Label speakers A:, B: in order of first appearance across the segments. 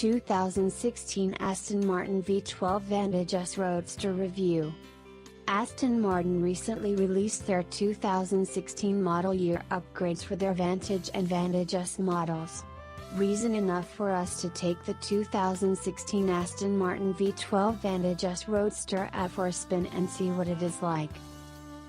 A: 2016 Aston Martin V12 Vantage S Roadster review. Aston Martin recently released their 2016 model year upgrades for their Vantage and Vantage S models. Reason enough for us to take the 2016 Aston Martin V12 Vantage S Roadster out for a spin and see what it is like.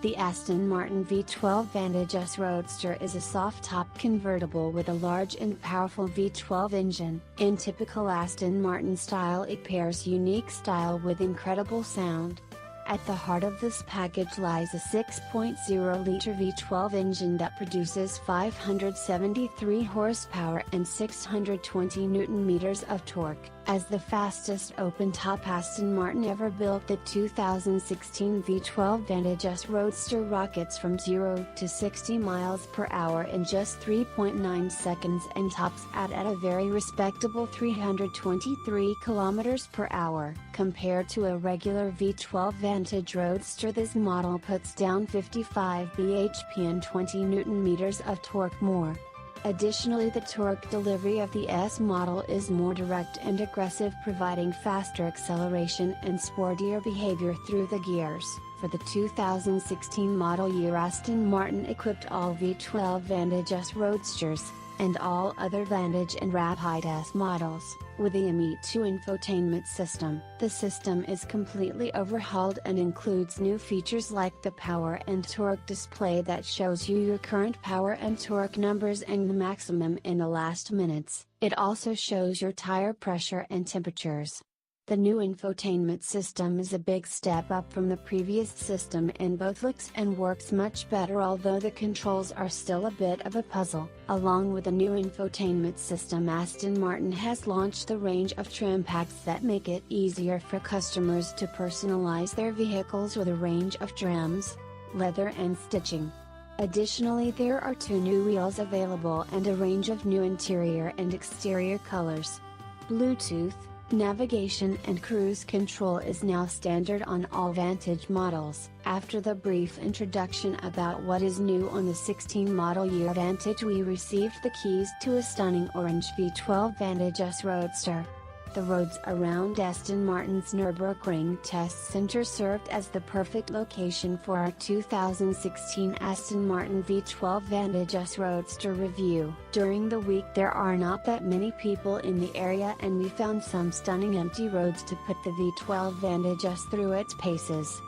A: The Aston Martin V12 Vantage S Roadster is a soft-top convertible with a large and powerful V12 engine. In typical Aston Martin style, it pairs unique style with incredible sound. At the heart of this package lies a 6.0-liter V12 engine that produces 573 horsepower and 620 Nm of torque. As the fastest open-top Aston Martin ever built, the 2016 V12 Vantage S Roadster rockets from 0 to 60 miles per hour in just 3.9 seconds and tops out at a very respectable 323 kilometers per hour. Compared to a regular V12 Vantage Roadster, this model puts down 55 bhp and 20 Nm of torque more. Additionally, the torque delivery of the S model is more direct and aggressive, providing faster acceleration and sportier behavior through the gears. For the 2016 model year, Aston Martin equipped all V12 Vantage S Roadsters, and all other Vantage and Vantage S models, with the ME2 infotainment system. The system is completely overhauled and includes new features like the power and torque display that shows you your current power and torque numbers and the maximum in the last minutes. It also shows your tire pressure and temperatures. The new infotainment system is a big step up from the previous system in both looks and works much better, although the controls are still a bit of a puzzle. Along with the new infotainment system, Aston Martin has launched the range of trim packs that make it easier for customers to personalize their vehicles with a range of trims, leather and stitching. Additionally, there are 2 new wheels available and a range of new interior and exterior colors. Bluetooth, navigation and cruise control is now standard on all Vantage models. After the brief introduction about what is new on the 16 model year Vantage, we received the keys to a stunning orange V12 Vantage S Roadster. The roads around Aston Martin's Nürburgring Test Center served as the perfect location for our 2016 Aston Martin V12 Vantage S Roadster review. During the week there are not that many people in the area, and we found some stunning empty roads to put the V12 Vantage S through its paces.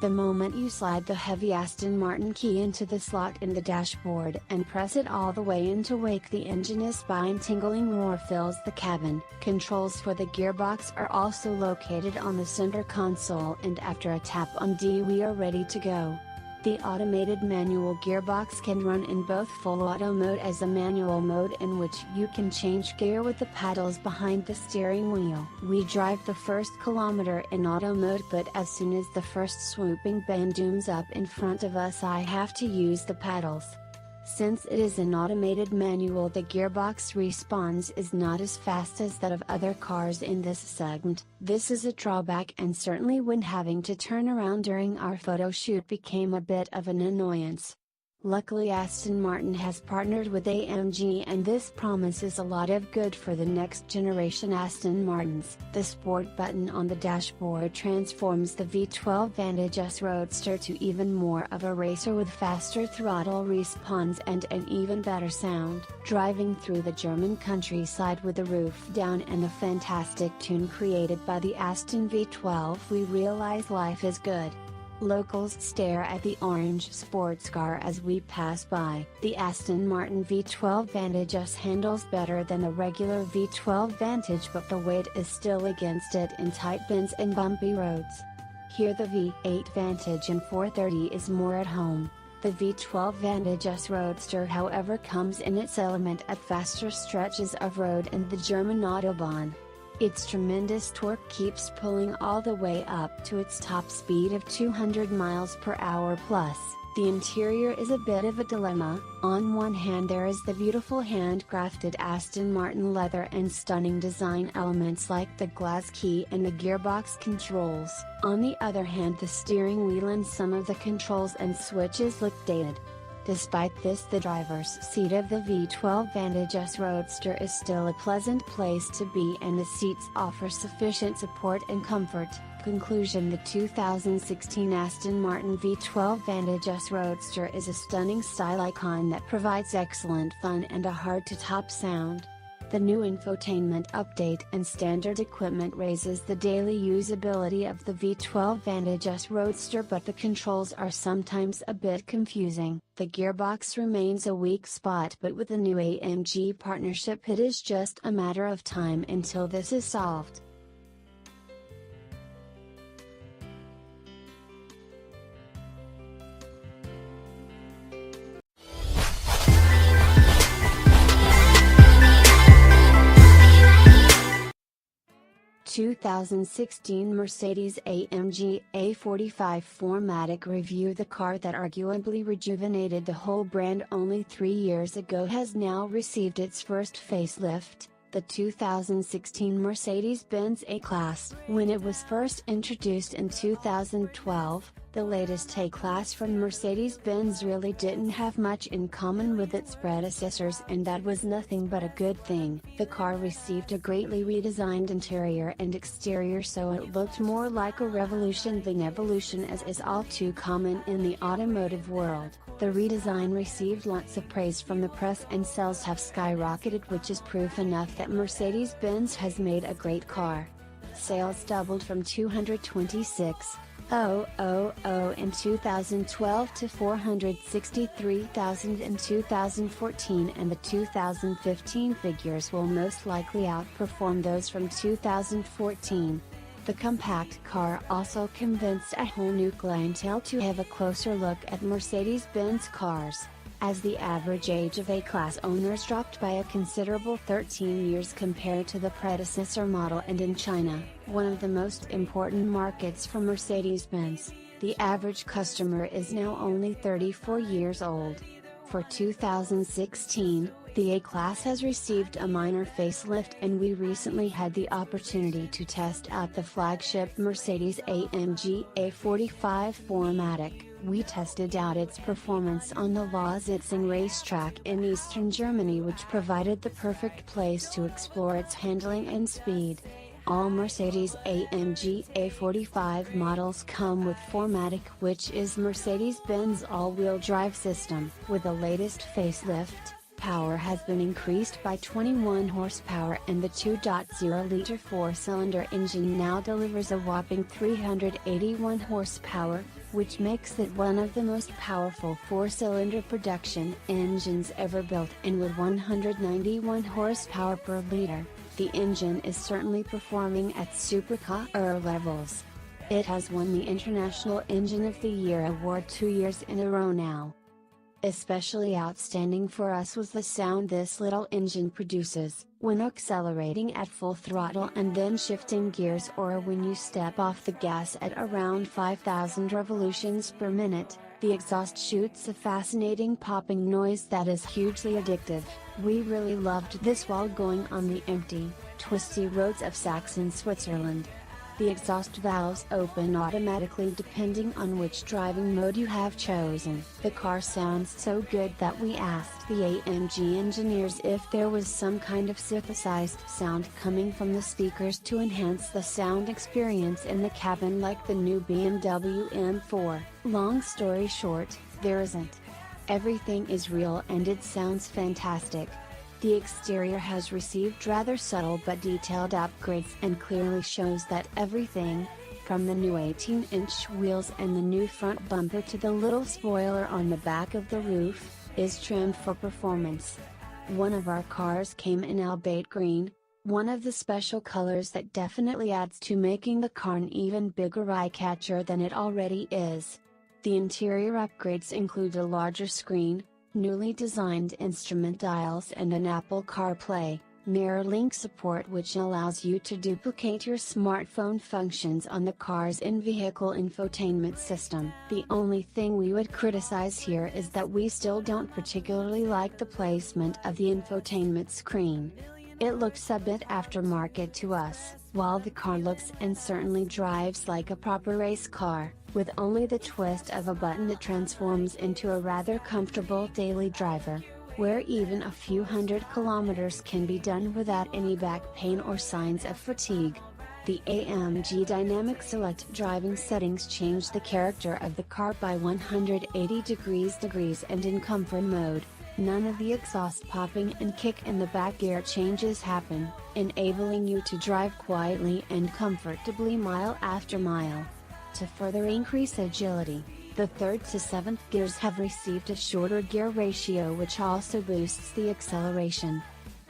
A: The moment you slide the heavy Aston Martin key into the slot in the dashboard and press it all the way into wake, the engine, a spine-tingling roar fills the cabin. Controls for the gearbox are also located on the center console, and after a tap on D we are ready to go. The automated manual gearbox can run in both full auto mode as a manual mode, in which you can change gear with the paddles behind the steering wheel. We drive the first kilometer in auto mode, but as soon as the first swooping bend zooms up in front of us I have to use the paddles. Since it is an automated manual, the gearbox response is not as fast as that of other cars in this segment. This is a drawback, and certainly when having to turn around during our photo shoot became a bit of an annoyance. Luckily, Aston Martin has partnered with AMG, and this promises a lot of good for the next generation Aston Martins. The sport button on the dashboard transforms the V12 Vantage S Roadster to even more of a racer, with faster throttle response and an even better sound. Driving through the German countryside with the roof down and the fantastic tune created by the Aston V12, we realize life is good. Locals stare at the orange sports car as we pass by. The Aston Martin V12 Vantage S handles better than the regular V12 Vantage, but the weight is still against it in tight bends and bumpy roads. Here the V8 Vantage and 430 is more at home. The V12 Vantage S Roadster, however, comes in its element at faster stretches of road and the German Autobahn. Its tremendous torque keeps pulling all the way up to its top speed of 200 miles per hour plus. The interior is a bit of a dilemma. On one hand there is the beautiful handcrafted Aston Martin leather and stunning design elements like the glass key and the gearbox controls. On the other hand, the steering wheel and some of the controls and switches look dated. Despite this, the driver's seat of the V12 Vantage S Roadster is still a pleasant place to be, and the seats offer sufficient support and comfort. Conclusion: the 2016 Aston Martin V12 Vantage S Roadster is a stunning style icon that provides excellent fun and a hard-to-top sound. The new infotainment update and standard equipment raises the daily usability of the V12 Vantage S Roadster, but the controls are sometimes a bit confusing. The gearbox remains a weak spot, but with the new AMG partnership it is just a matter of time until this is solved. 2016 Mercedes-AMG A45 4MATIC review. The car that arguably rejuvenated the whole brand only 3 years ago has now received its first facelift, the 2016 Mercedes-Benz A-Class. When it was first introduced in 2012, the latest A-Class from Mercedes-Benz really didn't have much in common with its predecessors, and that was nothing but a good thing. The car received a greatly redesigned interior and exterior, so it looked more like a revolution than evolution, as is all too common in the automotive world. The redesign received lots of praise from the press, and sales have skyrocketed, which is proof enough that Mercedes-Benz has made a great car. Sales doubled from 226,000 in 2012 to 463,000 in 2014, and the 2015 figures will most likely outperform those from 2014. The compact car also convinced a whole new clientele to have a closer look at Mercedes-Benz cars, as the average age of A-Class owners dropped by a considerable 13 years compared to the predecessor model, and in China, one of the most important markets for Mercedes-Benz, the average customer is now only 34 years old. For 2016, the A-Class has received a minor facelift, and we recently had the opportunity to test out the flagship Mercedes-AMG A45 4MATIC. We tested out its performance on the Lausitzing racetrack in eastern Germany, which provided the perfect place to explore its handling and speed. All Mercedes-AMG A45 models come with 4MATIC, which is Mercedes-Benz all-wheel drive system. With the latest facelift, power has been increased by 21 horsepower, and the 2.0-liter four-cylinder engine now delivers a whopping 381 horsepower, which makes it one of the most powerful four-cylinder production engines ever built. And with 191 horsepower per liter, the engine is certainly performing at supercar levels. It has won the International Engine of the Year award 2 years in a row now. Especially outstanding for us was the sound this little engine produces, when accelerating at full throttle and then shifting gears, or when you step off the gas at around 5,000 revolutions per minute. The exhaust shoots a fascinating popping noise that is hugely addictive. We really loved this while going on the empty, twisty roads of Saxon, Switzerland. The exhaust valves open automatically depending on which driving mode you have chosen. The car sounds so good that we asked the AMG engineers if there was some kind of synthesized sound coming from the speakers to enhance the sound experience in the cabin like the new BMW M4. Long story short, there isn't. Everything is real and it sounds fantastic. The exterior has received rather subtle but detailed upgrades, and clearly shows that everything, from the new 18-inch wheels and the new front bumper to the little spoiler on the back of the roof, is trimmed for performance. One of our cars came in albate green, one of the special colors that definitely adds to making the car an even bigger eye-catcher than it already is. The interior upgrades include a larger screen, newly designed instrument dials, and an Apple CarPlay, MirrorLink support, which allows you to duplicate your smartphone functions on the car's in-vehicle infotainment system. The only thing we would criticize here is that we still don't particularly like the placement of the infotainment screen. It looks a bit aftermarket to us. While the car looks and certainly drives like a proper race car, With only the twist of a button it transforms into a rather comfortable daily driver, where even a few hundred kilometers can be done without any back pain or signs of fatigue. The AMG Dynamic Select driving settings change the character of the car by 180 degrees and in comfort mode, none of the exhaust popping and kick in the back gear changes happen, enabling you to drive quietly and comfortably mile after mile. To further increase agility, the 3rd to 7th gears have received a shorter gear ratio which also boosts the acceleration.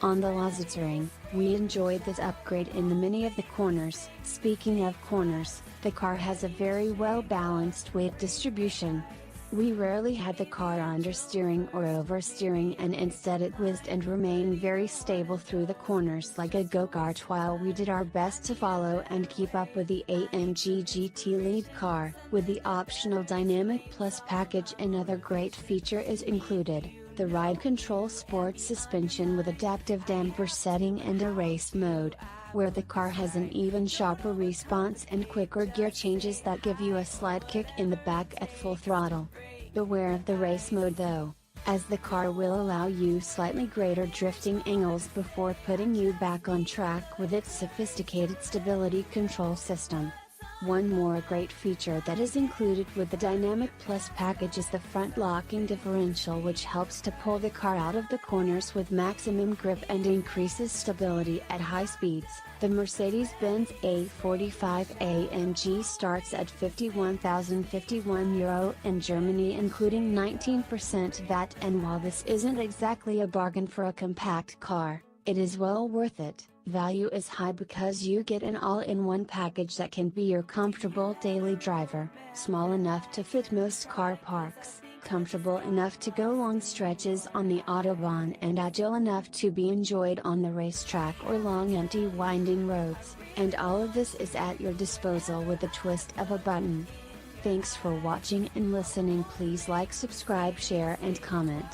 A: On the lasering, we enjoyed this upgrade in the many of the corners. Speaking of corners, the car has a very well balanced weight distribution. We rarely had the car understeering or oversteering, and instead it whizzed and remained very stable through the corners like a go-kart, while we did our best to follow and keep up with the AMG GT lead car. With the optional Dynamic Plus package, another great feature is included: the Ride Control Sport suspension with adaptive damper setting and a race mode, where the car has an even sharper response and quicker gear changes that give you a slight kick in the back at full throttle. Beware of the race mode though, as the car will allow you slightly greater drifting angles before putting you back on track with its sophisticated stability control system. One more great feature that is included with the Dynamic Plus package is the front locking differential, which helps to pull the car out of the corners with maximum grip and increases stability at high speeds. The Mercedes-Benz A45 AMG starts at €51,051 in Germany, including 19% VAT, and while this isn't exactly a bargain for a compact car, it is well worth it. Value is high because you get an all-in-one package that can be your comfortable daily driver, small enough to fit most car parks, comfortable enough to go long stretches on the Autobahn, and agile enough to be enjoyed on the racetrack or long empty winding roads, and all of this is at your disposal with the twist of a button. Thanks for watching and listening. Please like, subscribe, share and comment.